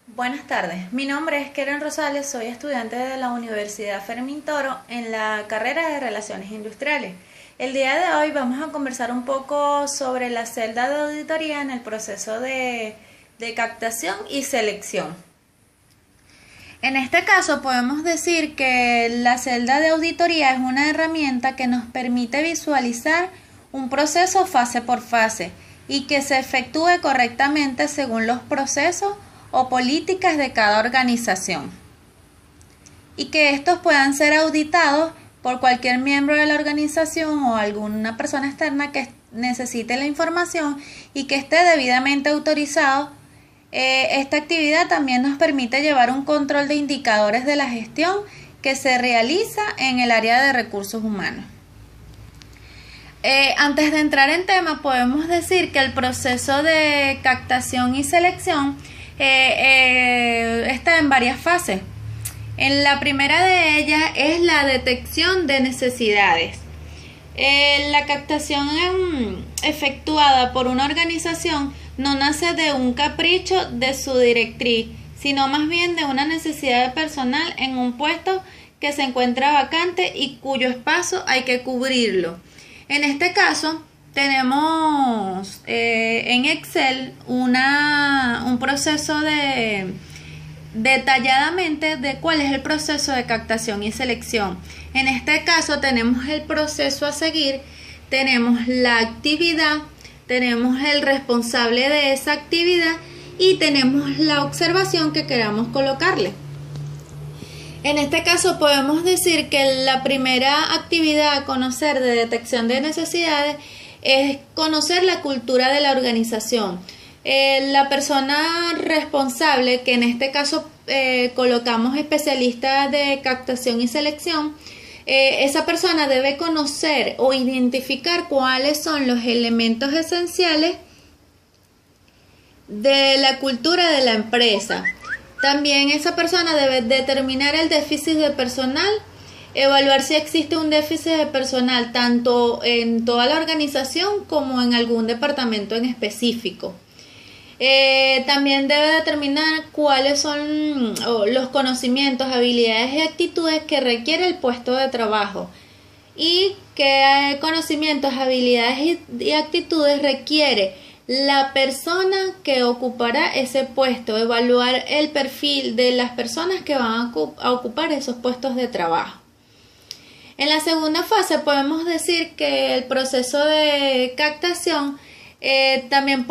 Buenas tardes, mi nombre es Keren Rosales, soy estudiante de la Universidad Fermín Toro en la carrera de Relaciones Industriales. El día de hoy vamos a conversar un poco sobre la celda de auditoría en el proceso de captación y selección. En este caso podemos decir que la celda de auditoría es una herramienta que nos permite visualizar un proceso fase por fase y que se efectúe correctamente según los procesos o políticas de cada organización, y que estos puedan ser auditados por cualquier miembro de la organización o alguna persona externa que necesite la información y que esté debidamente autorizado. Esta actividad también nos permite llevar un control de indicadores de la gestión que se realiza en el área de recursos humanos. Antes de entrar en tema, podemos decir que el proceso de captación y selección está en varias fases. En la primera de ellas es la detección de necesidades. La captación efectuada por una organización no nace de un capricho de su directriz, sino más bien de una necesidad de personal en un puesto que se encuentra vacante y cuyo espacio hay que cubrirlo. En este caso, tenemos en Excel un proceso detalladamente de cuál es el proceso de captación y selección. En este caso tenemos el proceso a seguir, tenemos la actividad, tenemos el responsable de esa actividad y tenemos la observación que queramos colocarle. En este caso podemos decir que la primera actividad a conocer de detección de necesidades es conocer la cultura de la organización. La persona responsable, que en este caso colocamos especialista de captación y selección, esa persona debe conocer o identificar cuáles son los elementos esenciales de la cultura de la empresa. También esa persona debe determinar el déficit de personal, evaluar si existe un déficit de personal tanto en toda la organización como en algún departamento en específico. También debe determinar cuáles son los conocimientos, habilidades y actitudes que requiere el puesto de trabajo y qué conocimientos, habilidades y actitudes requiere la persona que ocupará ese puesto, evaluar el perfil de las personas que van a ocupar esos puestos de trabajo. En la segunda fase podemos decir que el proceso de captación también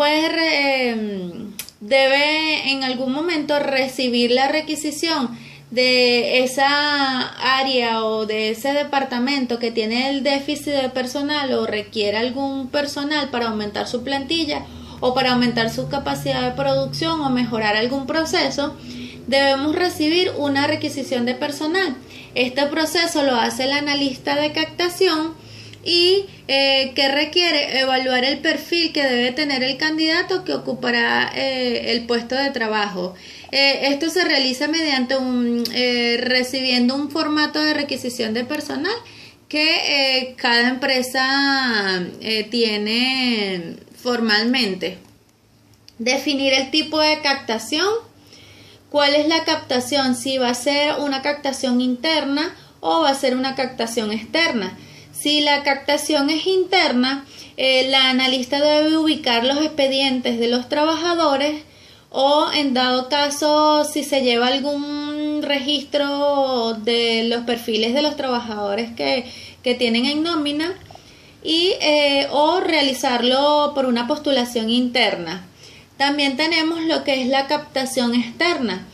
debe en algún momento recibir la requisición de esa área o de ese departamento que tiene el déficit de personal o requiere algún personal para aumentar su plantilla o para aumentar su capacidad de producción o mejorar algún proceso. Debemos recibir una requisición de personal. Este proceso lo hace el analista de captación y que requiere evaluar el perfil que debe tener el candidato que ocupará el puesto de trabajo. Esto se realiza mediante recibiendo un formato de requisición de personal que cada empresa tiene formalmente. Definir el tipo de captación. ¿Cuál es la captación? Si va a ser una captación interna o va a ser una captación externa. Si la captación es interna, la analista debe ubicar los expedientes de los trabajadores o, en dado caso, si se lleva algún registro de los perfiles de los trabajadores que tienen en nómina o realizarlo por una postulación interna. También tenemos lo que es la captación externa.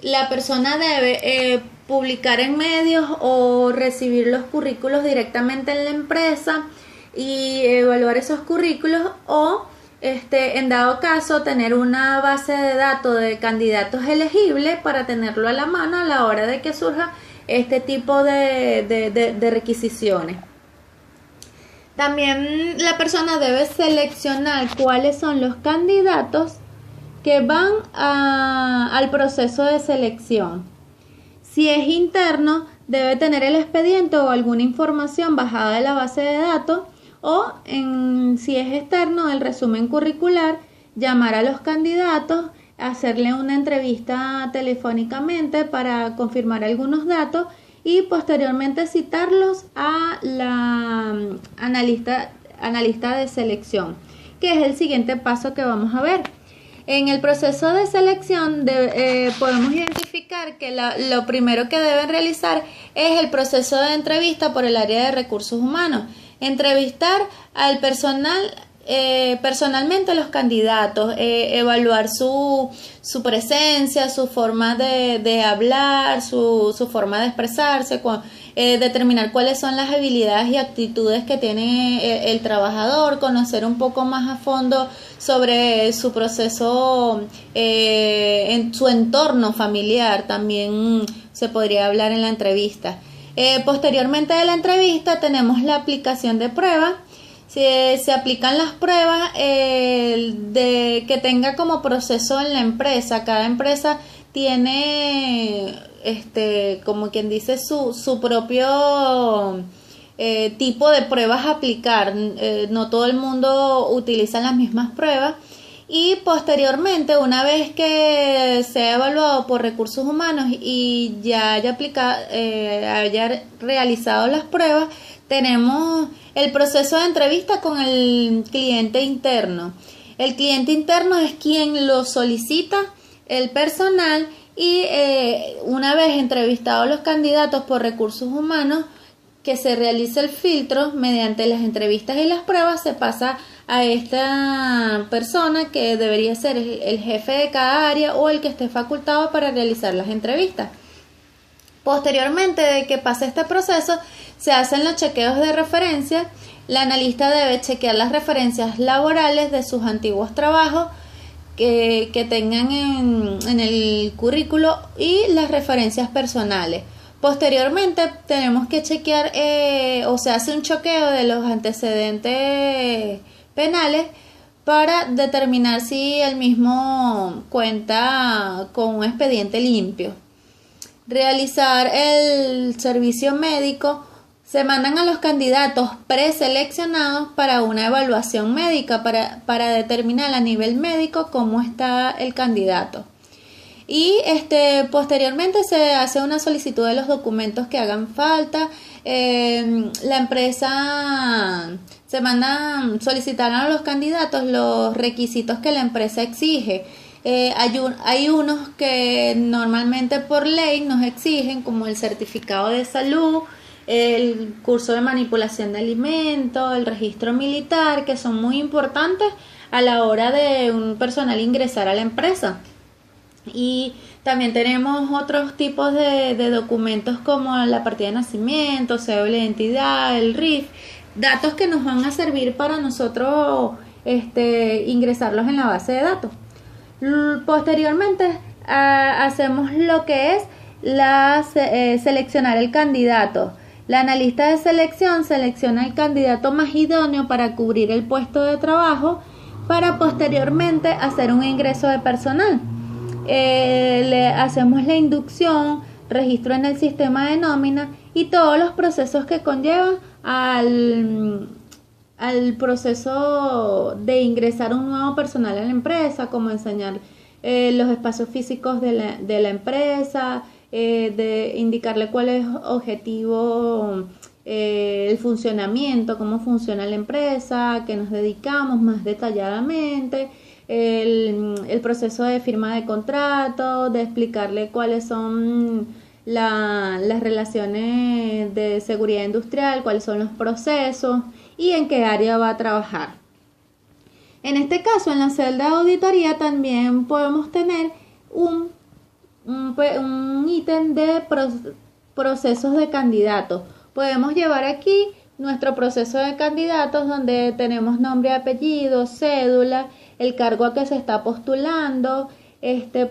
La persona debe publicar en medios o recibir los currículos directamente en la empresa y evaluar esos currículos o, en dado caso, tener una base de datos de candidatos elegibles para tenerlo a la mano a la hora de que surja este tipo de requisiciones. También la persona debe seleccionar cuáles son los candidatos que van al proceso de selección. Si es interno, debe tener el expediente o alguna información bajada de la base de datos o, si es externo, el resumen curricular, llamar a los candidatos, hacerle una entrevista telefónicamente para confirmar algunos datos y posteriormente citarlos a la analista de selección, que es el siguiente paso que vamos a ver. En el proceso de selección podemos identificar que lo primero que deben realizar es el proceso de entrevista por el área de recursos humanos. Entrevistar al personal, personalmente a los candidatos, evaluar su presencia, su forma de hablar, su forma de expresarse, determinar cuáles son las habilidades y actitudes que tiene el trabajador, conocer un poco más a fondo sobre su proceso, en su entorno familiar, también se podría hablar en la entrevista. Posteriormente de la entrevista tenemos la aplicación de pruebas. Se aplican las pruebas que tenga como proceso en la empresa. Cada empresa tiene, como quien dice, su propio tipo de pruebas a aplicar. No todo el mundo utiliza las mismas pruebas. Y posteriormente, una vez que sea evaluado por recursos humanos y ya haya realizado las pruebas, tenemos el proceso de entrevista con el cliente interno. El cliente interno es quien lo solicita, el personal, y una vez entrevistados los candidatos por recursos humanos, que se realice el filtro mediante las entrevistas y las pruebas, se pasa a esta persona que debería ser el jefe de cada área o el que esté facultado para realizar las entrevistas. Posteriormente de que pase este proceso, se hacen los chequeos de referencia. La analista debe chequear las referencias laborales de sus antiguos trabajos que tengan en el currículo y las referencias personales. Posteriormente tenemos que chequear o se hace un chequeo de los antecedentes penales para determinar si el mismo cuenta con un expediente limpio. Realizar el servicio médico. Se mandan a los candidatos preseleccionados para una evaluación médica para determinar a nivel médico cómo está el candidato. Y posteriormente se hace una solicitud de los documentos que hagan falta. La empresa se mandan solicitar a los candidatos los requisitos que la empresa exige. Hay unos que normalmente por ley nos exigen, como el certificado de salud, el curso de manipulación de alimentos, el registro militar, que son muy importantes a la hora de un personal ingresar a la empresa. Y también tenemos otros tipos de documentos como la partida de nacimiento, cédula de identidad, el RIF, datos que nos van a servir para nosotros ingresarlos en la base de datos. Posteriormente hacemos lo que es seleccionar el candidato. La analista de selección selecciona el candidato más idóneo para cubrir el puesto de trabajo para posteriormente hacer un ingreso de personal. Le hacemos la inducción, registro en el sistema de nómina y todos los procesos que conllevan al proceso de ingresar un nuevo personal a la empresa, como enseñar los espacios físicos de la empresa, de indicarle cuál es el objetivo, el funcionamiento, cómo funciona la empresa, a qué nos dedicamos más detalladamente, el proceso de firma de contrato, de explicarle cuáles son las relaciones de seguridad industrial, cuáles son los procesos y en qué área va a trabajar. En este caso, en la celda de auditoría también podemos tener un ítem de procesos de candidatos. Podemos llevar aquí nuestro proceso de candidatos donde tenemos nombre, apellido, cédula, el cargo a que se está postulando.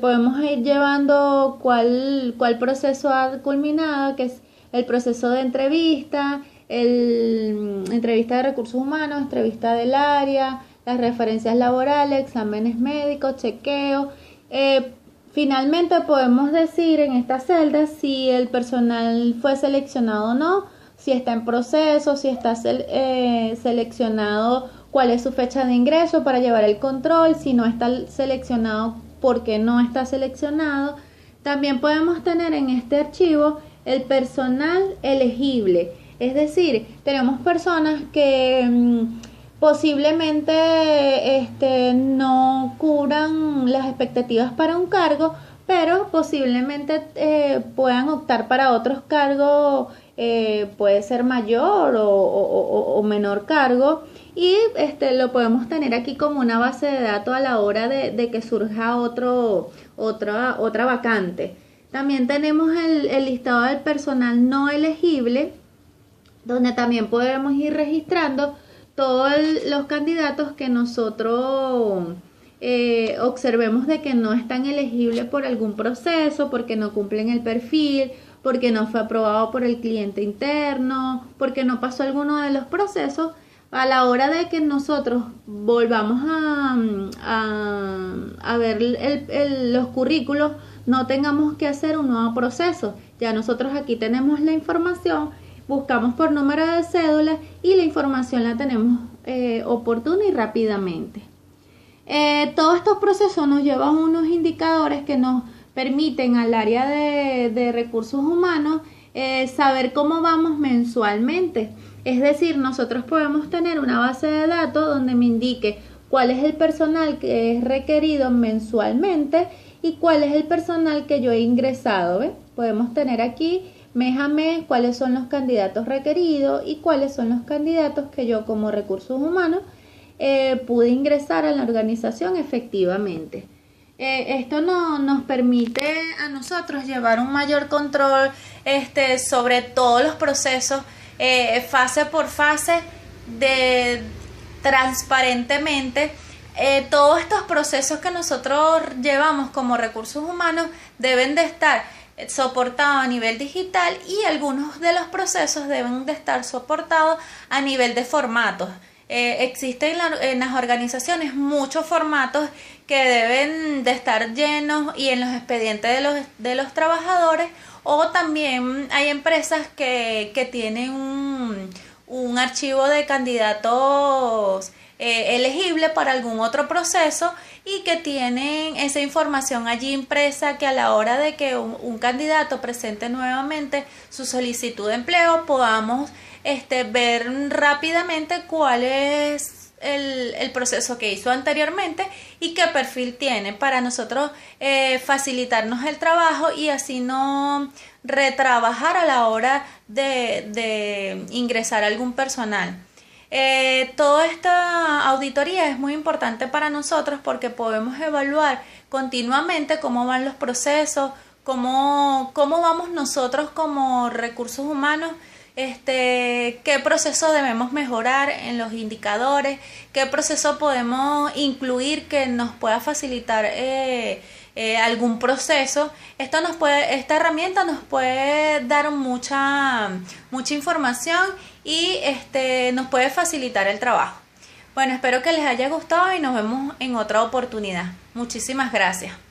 Podemos ir llevando cuál proceso ha culminado, que es el proceso de entrevista, entrevista de recursos humanos, entrevista del área, las referencias laborales, exámenes médicos, chequeo. Finalmente podemos decir en esta celda si el personal fue seleccionado o no, si está en proceso, si está seleccionado, cuál es su fecha de ingreso para llevar el control, si no está seleccionado por qué no está seleccionado. También podemos tener en este archivo el personal elegible, es decir, tenemos personas que posiblemente no cubran las expectativas para un cargo, pero posiblemente puedan optar para otros cargos, puede ser mayor o menor cargo, y lo podemos tener aquí como una base de datos a la hora de que surja otra vacante. También tenemos el listado del personal no elegible, donde también podemos ir registrando todos los candidatos que nosotros observemos de que no están elegibles por algún proceso, porque no cumplen el perfil, porque no fue aprobado por el cliente interno, porque no pasó alguno de los procesos. A la hora de que nosotros volvamos a ver los currículos, no tengamos que hacer un nuevo proceso. Ya nosotros aquí tenemos la información, buscamos por número de cédula y la información la tenemos oportuna y rápidamente. Todos estos procesos nos llevan a unos indicadores que nos permiten al área de recursos humanos saber cómo vamos mensualmente. Es decir, nosotros podemos tener una base de datos donde me indique cuál es el personal que es requerido mensualmente y cuál es el personal que yo he ingresado. ¿Ve? Podemos tener aquí mes a mes cuáles son los candidatos requeridos y cuáles son los candidatos que yo como recursos humanos pude ingresar a la organización efectivamente. Esto nos permite a nosotros llevar un mayor control sobre todos los procesos, fase por fase, transparentemente. Todos estos procesos que nosotros llevamos como recursos humanos deben de estar soportados a nivel digital y algunos de los procesos deben de estar soportados a nivel de formatos. Existen en las organizaciones muchos formatos que deben de estar llenos y en los expedientes de los trabajadores, o también hay empresas que tienen un archivo de candidatos elegible para algún otro proceso y que tienen esa información allí impresa, que a la hora de que un candidato presente nuevamente su solicitud de empleo podamos ver rápidamente cuál es el proceso que hizo anteriormente y qué perfil tiene, para nosotros facilitarnos el trabajo y así no retrabajar a la hora de ingresar algún personal. Toda esta auditoría es muy importante para nosotros porque podemos evaluar continuamente cómo van los procesos, cómo vamos nosotros como recursos humanos, qué proceso debemos mejorar en los indicadores, qué proceso podemos incluir que nos pueda facilitar algún proceso. Esta herramienta nos puede dar mucha información y nos puede facilitar el trabajo. Bueno, espero que les haya gustado y nos vemos en otra oportunidad. Muchísimas gracias.